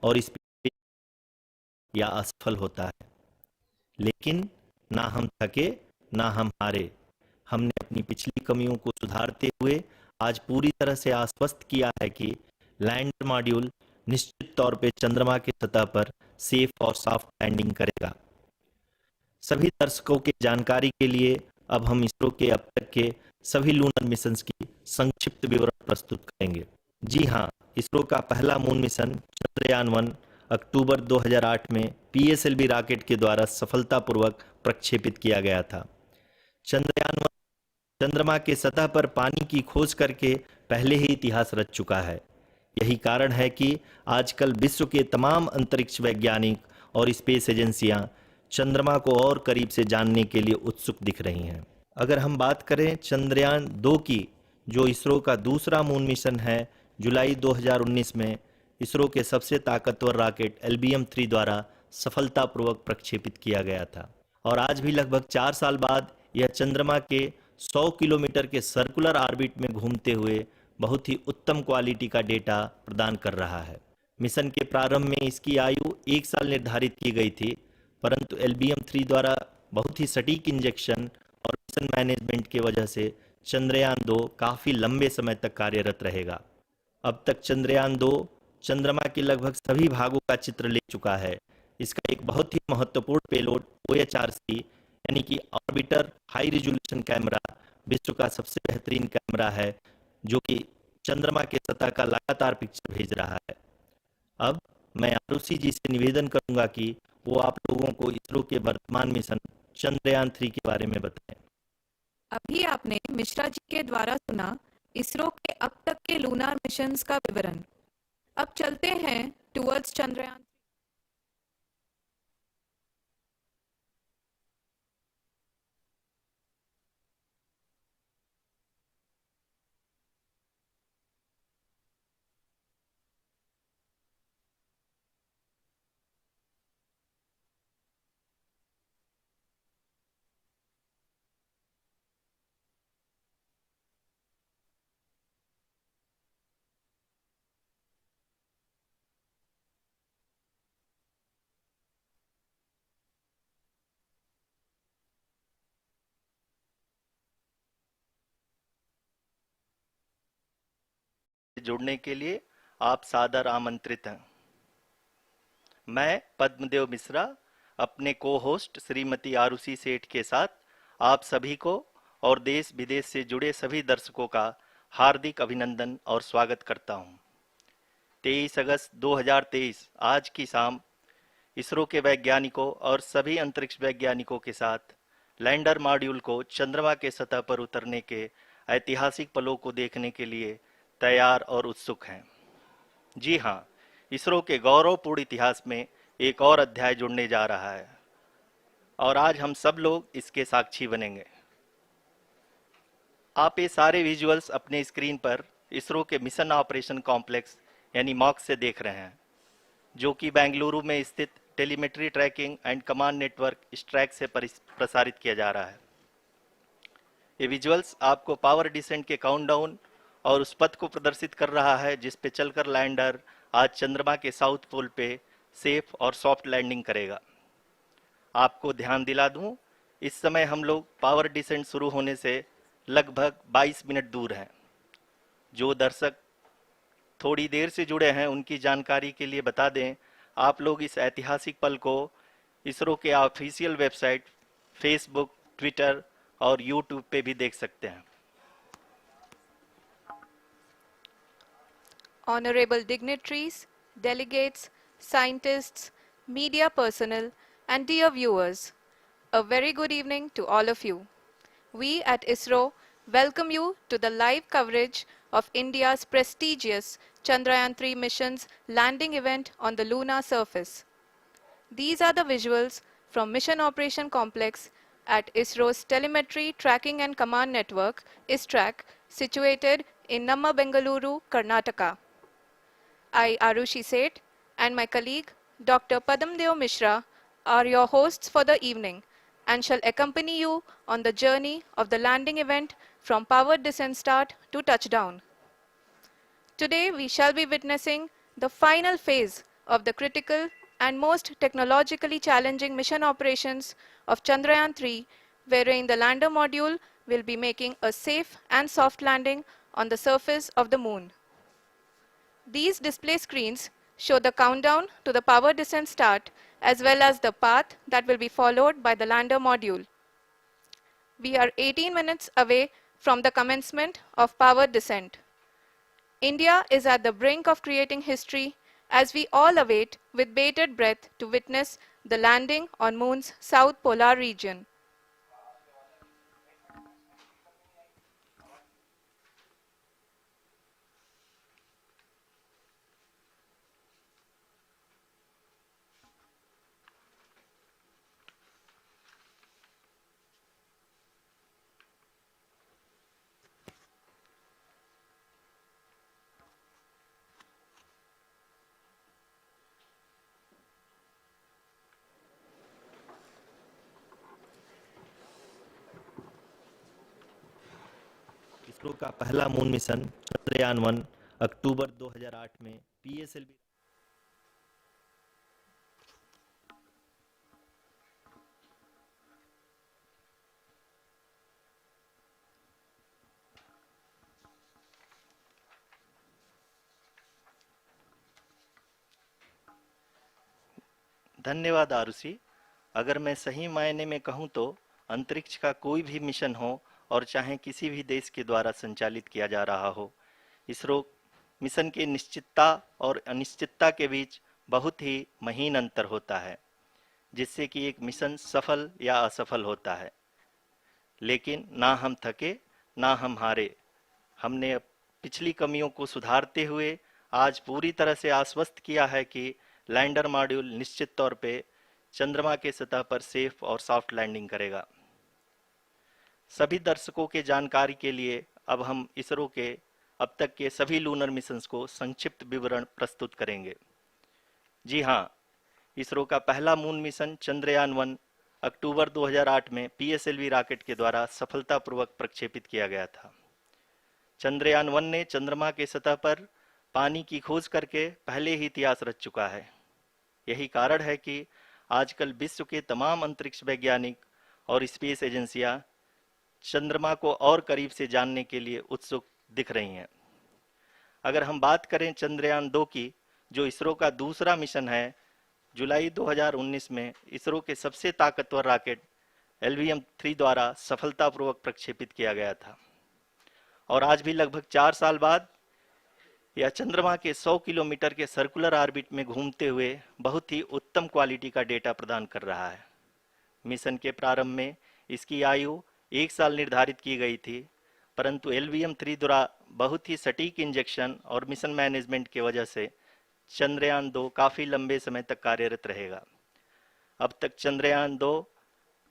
और इस या असफल होता है। लेकिन ना हम थके, ना हम हारे। हमने अपनी पिछली कमियों को सुधारते हुए आज पूरी तरह से आश्वस्त किया है कि लैंडर मॉड्यूल निश्चित तौर पे चंद्रमा की सतह पर सेफ और सॉफ्ट लैंडिंग करेगा। सभी दर्शकों की जानकारी के लिए अब हम इसरो के अब तक के सभी लूनर मिशंस की संक्षिप्त विवरण प्रस्तुत करेंगे। जी हाँ, इसरो का पहला मून मिशन चंद्रयान-1 अक्टूबर 2008 में पीएसएलवी रॉकेट के द्वारा सफलतापूर्वक प्रक्षेपित किया गया था। चंद्रयान-1 चंद्रमा के सतह पर पानी की खोज करके पहले ही इतिहास रच चुका है। यही कारण है कि आजकल विश्व के तमाम अंतरिक्ष वैज्ञानिक और स्पेस एजेंसियां चंद्रमा को और करीब से जानने के लिए उत्सुक दिख रही हैं। अगर हम बात करें चंद्रयान 2 की, जो इसरो का दूसरा मून मिशन है, जुलाई 2019 में इसरो के सबसे ताकतवर रॉकेट LBM-3 द्वारा सफलतापूर्वक प्रक्षेपित किया गया था और आज भी लगभग 4 साल बाद यह चंद्रमा के 100 किलोमीटर के सर्कुलर ऑर्बिट में घूमते हुए बहुत ही उत्तम क्वालिटी का डेटा प्रदान कर रहा है। मिशन के प्रारंभ में इसकी आयु 1 साल निर्धारित की गई थी, परंतु LBM-3 द्वारा बहुत ही सटीक इंजेक्शन और मिशन मैनेजमेंट की वजह से चंद्रयान 2 काफ़ी लंबे समय तक कार्यरत रहेगा। अब तक चंद्रयान 2 चंद्रमा के लगभग सभी भागों का चित्र ले चुका है। इसका एक बहुत ही महत्वपूर्ण पेलोड OHRC यानी कि ऑर्बिटर हाई रिजोल्यूशन कैमरा विश्व का सबसे बेहतरीन कैमरा है, जो कि चंद्रमा के सतह का लगातार पिक्चर भेज रहा है। अब मैं आरुषि जी से निवेदन करूंगा कि वो आप लोगों को इसरो के वर्तमान मिशन चंद्रयान 3 के बारे में बताएं। अभी आपने मिश्रा जी के द्वारा सुना इसरो के अब तक के लूनार मिशंस का विवरण। अब चलते हैं टुवर्ड्स चंद्रयान। जुड़ने के लिए आप सादर आमंत्रित हैं। मैं पद्मदेव मिश्रा अपने को होस्ट श्रीमती आरुषि सेठ के साथ आप सभी को और देश विदेश से जुड़े सभी दर्शकों का हार्दिक अभिनंदन और स्वागत करता हूं। 23 अगस्त 2023 आज की शाम इसरो के वैज्ञानिकों और सभी अंतरिक्ष वैज्ञानिकों के साथ लैंडर मॉड्यूल को चंद्रमा के सतह पर उतरने के ऐतिहासिक पलों को देखने के लिए तैयार और उत्सुक हैं। जी हाँ, इसरो के गौरवपूर्ण इतिहास में एक और अध्याय जुड़ने जा रहा है और आज हम सब लोग इसके साक्षी बनेंगे। आप ये सारे विजुअल्स अपने स्क्रीन पर इसरो के मिशन ऑपरेशन कॉम्प्लेक्स यानी मॉक्स से देख रहे हैं, जो कि बेंगलुरु में स्थित telemetry tracking and command network स्ट्रैक से प्रसारित किया जा रहा है। ये विजुअल्स आपको पावर डिसेंट के काउंटडाउन और उस पथ को प्रदर्शित कर रहा है जिस पे चलकर लैंडर आज चंद्रमा के साउथ पोल पे सेफ और सॉफ्ट लैंडिंग करेगा। आपको ध्यान दिला दूं, इस समय हम लोग पावर डिसेंट शुरू होने से लगभग 22 मिनट दूर हैं। जो दर्शक थोड़ी देर से जुड़े हैं उनकी जानकारी के लिए बता दें, आप लोग इस ऐतिहासिक पल को इसरो के ऑफिशियल वेबसाइट, फेसबुक, ट्विटर और यूट्यूब पे भी देख सकते हैं। Honorable dignitaries, delegates, scientists, media personnel, and dear viewers, a very good evening to all of you. We at ISRO welcome you to the live coverage of India's prestigious Chandrayaan-3 mission's landing event on the lunar surface. These are the visuals from Mission Operation Complex at ISRO's Telemetry Tracking and Command Network, ISTRAC, situated in Namma, Bengaluru, Karnataka. I, Arushi Seth, and my colleague, Dr. Padamdeo Mishra, are your hosts for the evening and shall accompany you on the journey of the landing event from powered descent start to touchdown. Today, we shall be witnessing the final phase of the critical and most technologically challenging mission operations of Chandrayaan-3, wherein the lander module will be making a safe and soft landing on the surface of the moon. These display screens show the countdown to the power descent start as well as the path that will be followed by the lander module. We are 18 minutes away from the commencement of power descent. India is at the brink of creating history as we all await with bated breath to witness the landing on Moon's south polar region. ISRO का पहला moon mission Chandrayaan 1 अक्टूबर 2008 में PSLV धन्यवाद आरुषि। अगर मैं सही मायने में कहूं तो अंतरिक्ष का कोई भी मिशन हो और चाहे किसी भी देश के द्वारा संचालित किया जा रहा हो, इसरो मिशन की निश्चितता और अनिश्चितता के बीच बहुत ही महीन अंतर होता है, जिससे कि एक मिशन सफल या असफल होता है। लेकिन ना हम थके ना हम हारे। हमने पिछली कमियों को सुधारते हुए आज पूरी तरह से आश्वस्त किया है कि लैंडर मॉड्यूल निश्चित तौर पे चंद्रमा के सतह पर सेफ और सॉफ्ट लैंडिंग करेगा। सभी दर्शकों के जानकारी के लिए अब हम इसरो के अब तक के सभी लूनर मिशंस को संक्षिप्त विवरण प्रस्तुत करेंगे। जी हाँ, इसरो का पहला मून मिशन चंद्रयान 1 अक्टूबर 2008 में पीएसएलवी रॉकेट के द्वारा सफलतापूर्वक प्रक्षेपित किया गया था। चंद्रयान 1 ने चंद्रमा के सतह पर पानी की खोज करके पहले ही इतिहास रच चुका है। यही कारण है कि आजकल विश्व के तमाम अंतरिक्ष वैज्ञानिक और स्पेस एजेंसियां चंद्रमा को और करीब से जानने के लिए उत्सुक दिख रही हैं। अगर हम बात करें चंद्रयान 2 की, जो इसरो का दूसरा मिशन है, जुलाई 2019 में इसरो के सबसे ताकतवर रॉकेट LVM-3 द्वारा सफलतापूर्वक प्रक्षेपित किया गया था और आज भी लगभग 4 साल बाद यह चंद्रमा के 100 किलोमीटर के सर्कुलर ऑर्बिट में घूमते हुए बहुत ही उत्तम क्वालिटी का डेटा प्रदान कर रहा है। मिशन के प्रारंभ में इसकी आयु 1 साल निर्धारित की गई थी, परंतु LVM-3 द्वारा बहुत ही सटीक इंजेक्शन और मिशन मैनेजमेंट की वजह से चंद्रयान 2 काफ़ी लंबे समय तक कार्यरत रहेगा। अब तक चंद्रयान 2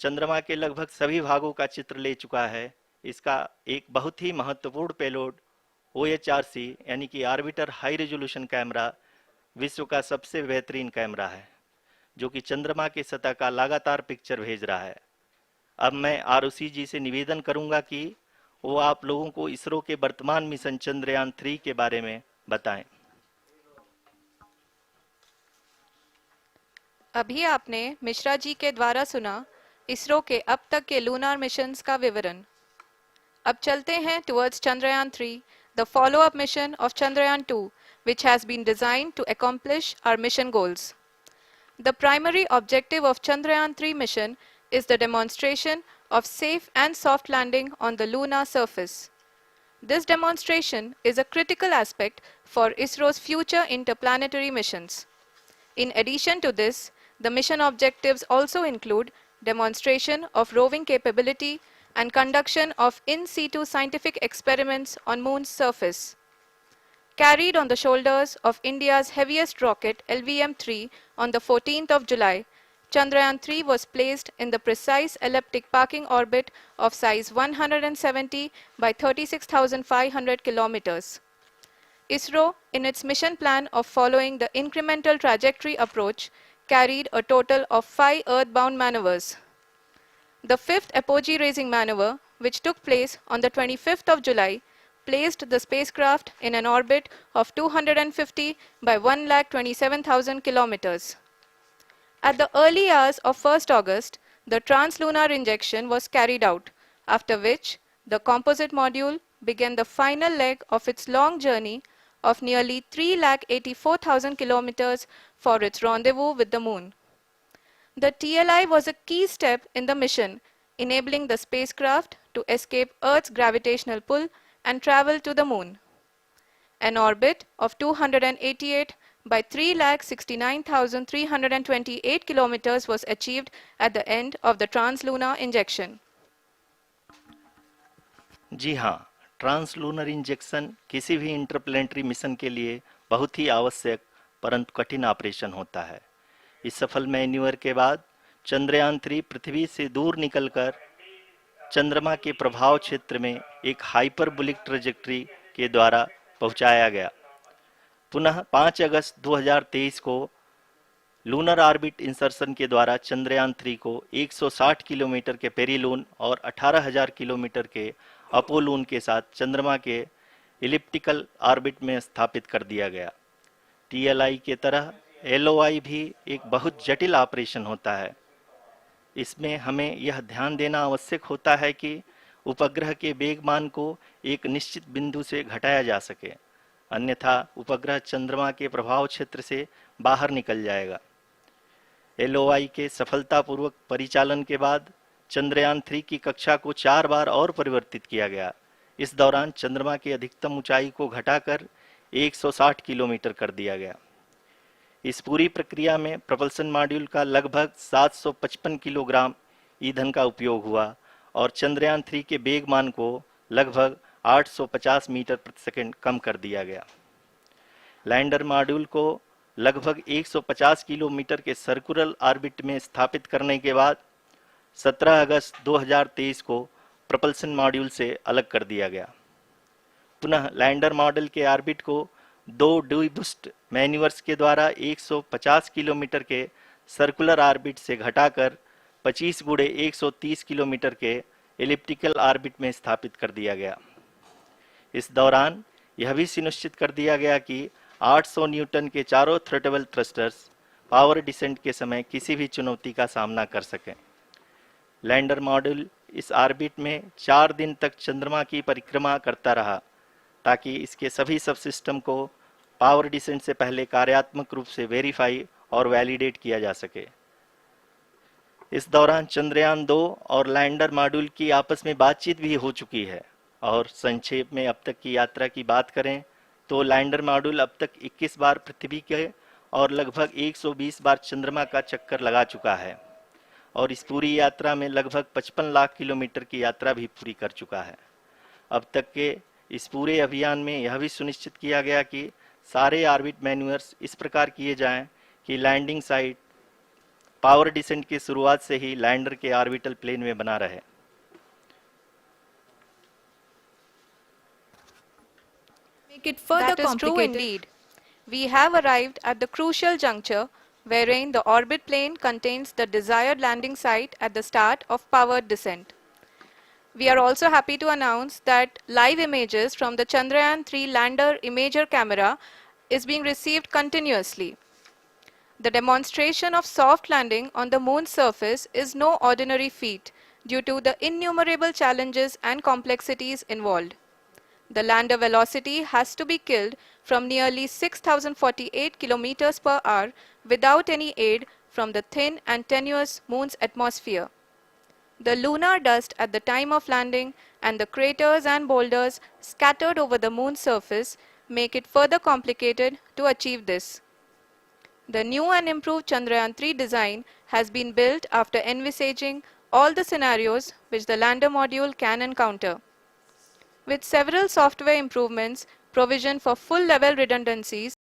चंद्रमा के लगभग सभी भागों का चित्र ले चुका है। इसका एक बहुत ही महत्वपूर्ण पेलोड OHRC यानी कि ऑर्बिटर हाई रेजोल्यूशन कैमरा विश्व का सबसे बेहतरीन कैमरा है, जो कि चंद्रमा के सतह का लगातार पिक्चर भेज रहा है। अब मैं आरुषि जी से निवेदन करूंगा कि वो आप लोगों को इसरो के वर्तमान मिशन चंद्रयान 3 के बारे में बताएं। अभी आपने मिश्रा जी के द्वारा सुना इसरो के अब तक के लूनार मिशंस का विवरण। अब चलते हैं towards Chandrayaan 3, the follow-up mission of Chandrayaan 2, which has been designed to accomplish our mission goals. The primary objective of Chandrayaan 3 mission is the demonstration of safe and soft landing on the lunar surface. This demonstration is a critical aspect for ISRO's future interplanetary missions. In addition to this, the mission objectives also include demonstration of roving capability and conduction of in situ scientific experiments on Moon's surface. Carried on the shoulders of India's heaviest rocket LVM-3 on the 14th of July, Chandrayaan 3 was placed in the precise elliptic parking orbit of size 170 by 36,500 kilometers. ISRO, in its mission plan of following the incremental trajectory approach, carried a total of 5 earthbound maneuvers. The fifth apogee raising maneuver, which took place on the 25th of July, placed the spacecraft in an orbit of 250 by 1,27,000 kilometers. At the early hours of 1st August, the translunar injection was carried out, after which the composite module began the final leg of its long journey of nearly 3,84,000 kilometers for its rendezvous with the Moon. The TLI was a key step in the mission, enabling the spacecraft to escape Earth's gravitational pull and travel to the Moon. An orbit of 288 by 3,69,328 kilometers was achieved at the end of the translunar injection. जी हाँ, translunar injection किसी भी interplanetary mission के लिए बहुत ही आवश्यक परंतु कठिन operation होता है। इस सफल मैन्यूवर के बाद चंद्रयान 3 पृथ्वी से दूर निकलकर चंद्रमा के प्रभाव क्षेत्र में एक हाइपरबोलिक ट्रेजेक्ट्री के द्वारा पहुंचाया गया। पुनः 5 अगस्त 2023 को लूनर ऑर्बिट इंसर्शन के द्वारा चंद्रयान 3 को 160 किलोमीटर के पेरीलून और 18,000 किलोमीटर के अपोलून के साथ चंद्रमा के इलिप्टिकल ऑर्बिट में स्थापित कर दिया गया। टीएलआई के तरह एलओआई भी एक बहुत जटिल ऑपरेशन होता है। इसमें हमें यह ध्यान देना आवश्यक होता है कि उपग्रह के वेगमान को एक निश्चित बिंदु से घटाया जा सके, अन्यथा उपग्रह चंद्रमा के प्रभाव क्षेत्र से बाहर निकल जाएगा। एलओआई के सफलतापूर्वक परिचालन के बाद चंद्रयान 3 की कक्षा को 4 बार और परिवर्तित किया गया। इस दौरान चंद्रमा की अधिकतम ऊंचाई को घटाकर 160 किलोमीटर कर दिया गया। इस पूरी प्रक्रिया में प्रपल्सन मॉड्यूल का लगभग 755 किलोग्राम ईंधन का उपयोग हुआ और चंद्रयान 3 के वेगमान को लगभग 850 मीटर प्रति सेकंड कम कर दिया गया। लैंडर मॉड्यूल को लगभग 150 किलोमीटर के सर्कुलर ऑर्बिट में स्थापित करने के बाद 17 अगस्त 2023 को प्रपल्सन मॉड्यूल से अलग कर दिया गया। पुनः लैंडर मॉडल के ऑर्बिट को 2 डीबूस्ट मैन्यूवर्स के द्वारा 150 किलोमीटर के सर्कुलर ऑर्बिट से घटाकर 25 गुणे 130 किलोमीटर के एलिप्टिकल ऑर्बिट में स्थापित कर दिया गया। इस दौरान यह भी सुनिश्चित कर दिया गया कि 800 न्यूटन के चारों थ्रोटेबल थ्रस्टर्स पावर डिसेंट के समय किसी भी चुनौती का सामना कर सकें। लैंडर मॉड्यूल इस ऑर्बिट में 4 दिन तक चंद्रमा की परिक्रमा करता रहा ताकि इसके सभी सबसिस्टम को पावर डिसेंट से पहले कार्यात्मक रूप से वेरीफाई और वैलिडेट किया जा सके। इस दौरान चंद्रयान 2 और लैंडर मॉड्यूल की आपस में बातचीत भी हो चुकी है। और संक्षेप में अब तक की यात्रा की बात करें तो लैंडर मॉड्यूल अब तक 21 बार पृथ्वी के और लगभग 120 बार चंद्रमा का चक्कर लगा चुका है और इस पूरी यात्रा में लगभग 55 लाख किलोमीटर की यात्रा भी पूरी कर चुका है। अब तक के इस पूरे अभियान में यह भी सुनिश्चित किया गया कि सारे ऑर्बिट मैन्यूवर्स इस प्रकार किए जाएं कि लैंडिंग साइट पावर डिसेंट की शुरुआत से ही लैंडर के ऑर्बिटल प्लेन में बना रहे। Make it further That is true complicated. indeed. We have arrived at the crucial juncture wherein the orbit plane contains the desired landing site at the start of powered descent. We are also happy to announce that live images from the Chandrayaan 3 lander imager camera is being received continuously. The demonstration of soft landing on the moon's surface is no ordinary feat due to the innumerable challenges and complexities involved. The lander velocity has to be killed from nearly 6,048 kilometers per hour without any aid from the thin and tenuous moon's atmosphere. The lunar dust at the time of landing and the craters and boulders scattered over the moon's surface make it further complicated to achieve this. The new and improved Chandrayaan 3 design has been built after envisaging all the scenarios which the lander module can encounter. With several software improvements, provision for full level redundancies,